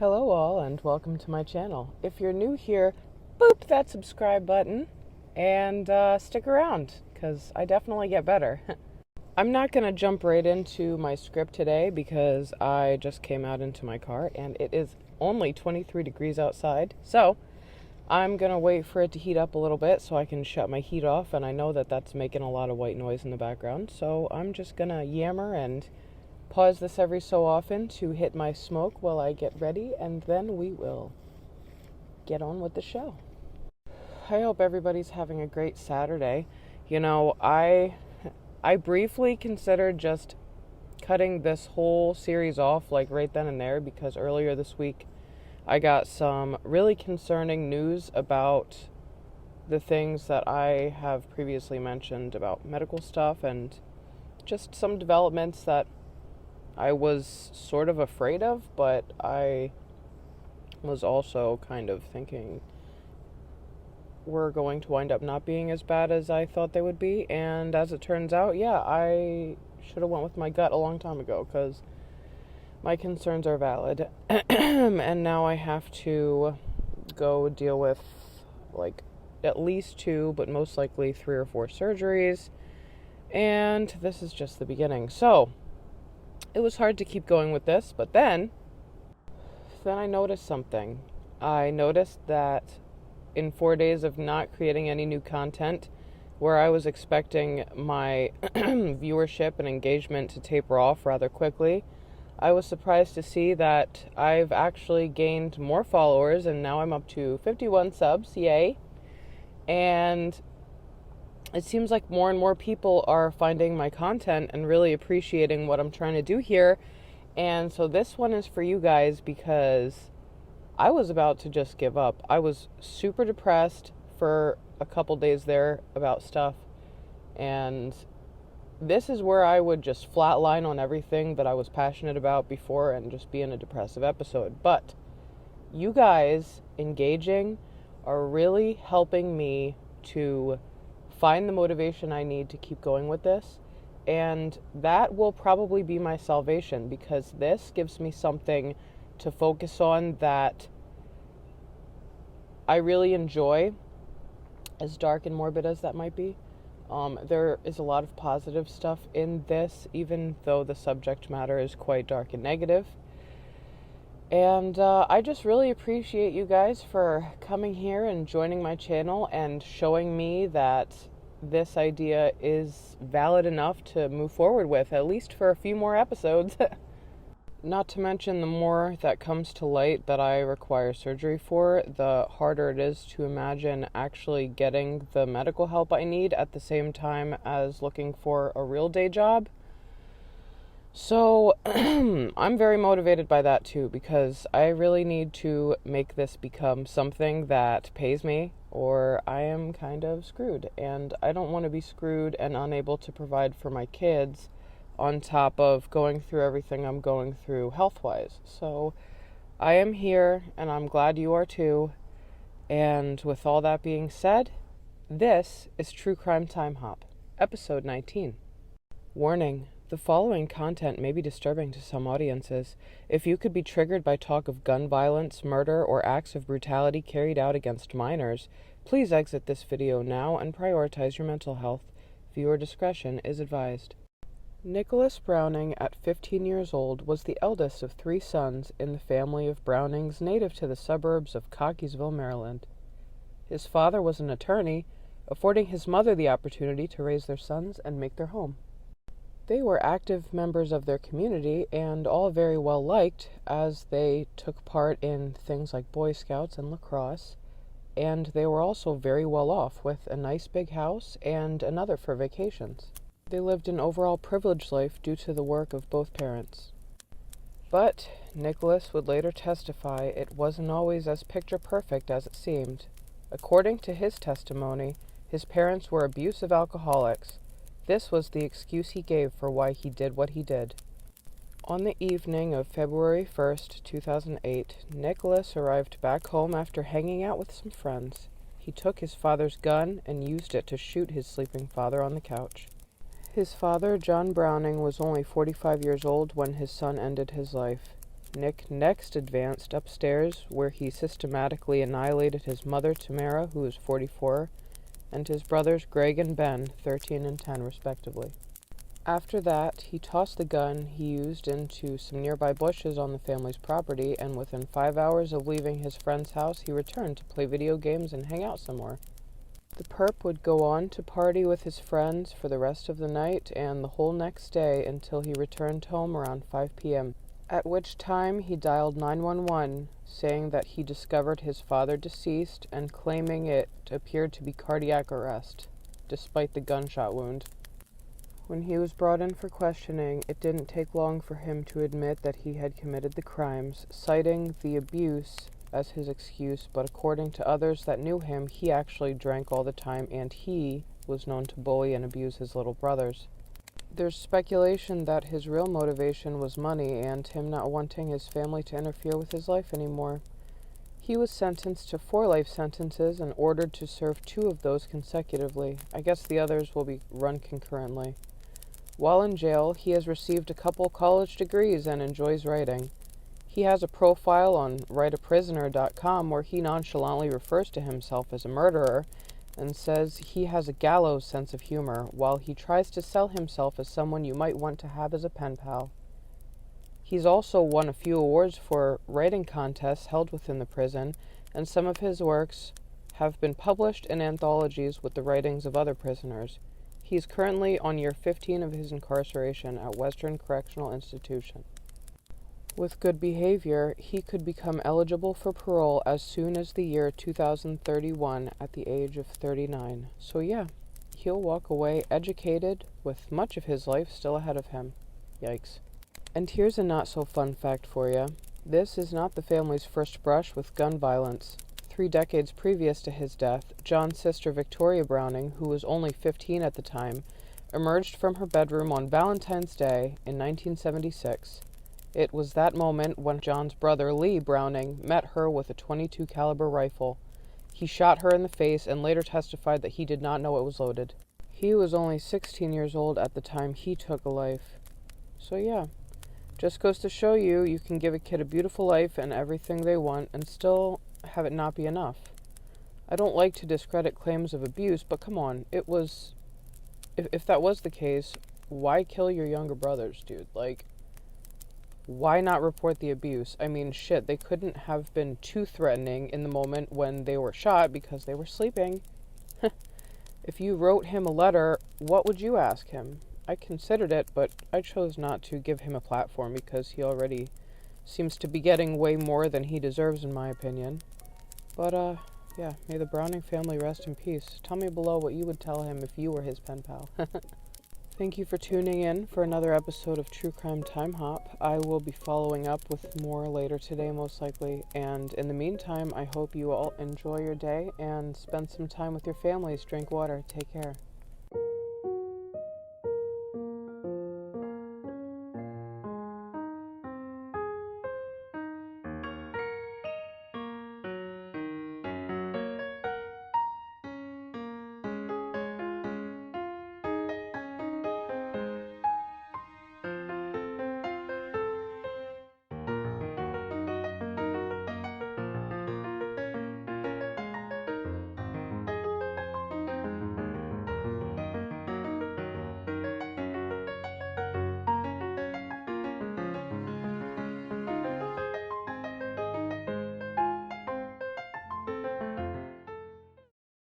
Hello all and welcome to my channel. If you're new here, boop that subscribe button and stick around because I definitely get better. I'm not going to jump right into my script today because I just came out into my car and it is only 23 degrees outside. So I'm going to wait for it to heat up a little bit so I can shut my heat off, and I know that that's making a lot of white noise in the background. So I'm just going to yammer and pause this every so often to hit my smoke while I get ready, and then we will get on with the show. I hope everybody's having a great Saturday. You know, I briefly considered just cutting this whole series off like right then and there because earlier this week I got some really concerning news about the things that I have previously mentioned about medical stuff and just some developments that I was sort of afraid of, but I was also kind of thinking we're going to wind up not being as bad as I thought they would be. And as it turns out, yeah, I should have went with my gut a long time ago because my concerns are valid. And now I have to go deal with like at least 2, but most likely 3 or 4 surgeries. And this is just the beginning. So it was hard to keep going with this, but then I noticed something. I noticed that in 4 days of not creating any new content, where I was expecting my viewership and engagement to taper off rather quickly, I was surprised to see that I've actually gained more followers, and now I'm up to 51 subs, yay. And it seems like more and more people are finding my content and really appreciating what I'm trying to do here. And so this one is for you guys because I was about to just give up. I was super depressed for a couple days there about stuff. And this is where I would just flatline on everything that I was passionate about before and just be in a depressive episode. But you guys engaging are really helping me to find the motivation I need to keep going with this. And that will probably be my salvation because this gives me something to focus on that I really enjoy, as dark and morbid as that might be. There is a lot of positive stuff in this, even though the subject matter is quite dark and negative. And I just really appreciate you guys for coming here and joining my channel and showing me that this idea is valid enough to move forward with, at least for a few more episodes. Not to mention, the more that comes to light that I require surgery for, the harder it is to imagine actually getting the medical help I need at the same time as looking for a real day job. So I'm very motivated by that too, because I really need to make this become something that pays me, or I am kind of screwed. And I don't want to be screwed and unable to provide for my kids on top of going through everything I'm going through health-wise. So I am here, and I'm glad you are too. And with all that being said, this is True Crime Time Hop, episode 19. Warning. The following content may be disturbing to some audiences. If you could be triggered by talk of gun violence, murder, or acts of brutality carried out against minors, please exit this video now and prioritize your mental health. Viewer discretion is advised. Nicholas Browning, at 15 years old, was the eldest of 3 sons in the family of Brownings native to the suburbs of Cockeysville, Maryland. His father was an attorney, affording his mother the opportunity to raise their sons and make their home. They were active members of their community and all very well liked, as they took part in things like Boy Scouts and lacrosse, and they were also very well off with a nice big house and another for vacations. They lived an overall privileged life due to the work of both parents. But Nicholas would later testify it wasn't always as picture perfect as it seemed. According to his testimony, his parents were abusive alcoholics. This was the excuse he gave for why he did what he did. On the evening of February 1st, 2008, Nicholas arrived back home after hanging out with some friends. He took his father's gun and used it to shoot his sleeping father on the couch. His father, John Browning, was only 45 years old when his son ended his life. Nick next advanced upstairs, where he systematically annihilated his mother, Tamara, who was 44, and his brothers, Greg and Ben, 13 and 10, respectively. After that, he tossed the gun he used into some nearby bushes on the family's property, and within 5 hours of leaving his friend's house, he returned to play video games and hang out some more. The perp would go on to party with his friends for the rest of the night and the whole next day until he returned home around 5 p.m., at which time he dialed 911, saying that he discovered his father deceased and claiming it appeared to be cardiac arrest, despite the gunshot wound. When he was brought in for questioning, it didn't take long for him to admit that he had committed the crimes, citing the abuse as his excuse, but according to others that knew him, he actually drank all the time and he was known to bully and abuse his little brothers. There's speculation that his real motivation was money and him not wanting his family to interfere with his life anymore. He was sentenced to 4 life sentences and ordered to serve 2 of those consecutively. I guess the others will be run concurrently. While in jail, he has received a couple college degrees and enjoys writing. He has a profile on writeaprisoner.com where he nonchalantly refers to himself as a murderer and says he has a gallows sense of humor, while he tries to sell himself as someone you might want to have as a pen pal. He's also won a few awards for writing contests held within the prison, and some of his works have been published in anthologies with the writings of other prisoners. He is currently on year 15 of his incarceration at Western Correctional Institution. With good behavior, he could become eligible for parole as soon as the year 2031 at the age of 39. So yeah, he'll walk away educated with much of his life still ahead of him. Yikes. And here's a not-so-fun fact for you. This is not the family's first brush with gun violence. 3 decades previous to his death, John's sister Victoria Browning, who was only 15 at the time, emerged from her bedroom on Valentine's Day in 1976. It was that moment when John's brother Lee Browning met her with a .22 caliber rifle. He shot her in the face and later testified that he did not know it was loaded. He was only 16 years old at the time he took a life. So yeah, just goes to show you, you can give a kid a beautiful life and everything they want and still have it not be enough. I don't like to discredit claims of abuse, but come on, if that was the case, why kill your younger brothers, dude? Like, why not report the abuse? I mean, shit, they couldn't have been too threatening in the moment when they were shot because they were sleeping. If you wrote him a letter, what would you ask him? I considered it, but I chose not to give him a platform because he already seems to be getting way more than he deserves, in my opinion. But, yeah, may the Browning family rest in peace. Tell me below what you would tell him if you were his pen pal. Thank you for tuning in for another episode of True Crime Time Hop. I will be following up with more later today, most likely. And in the meantime, I hope you all enjoy your day and spend some time with your families. Drink water. Take care.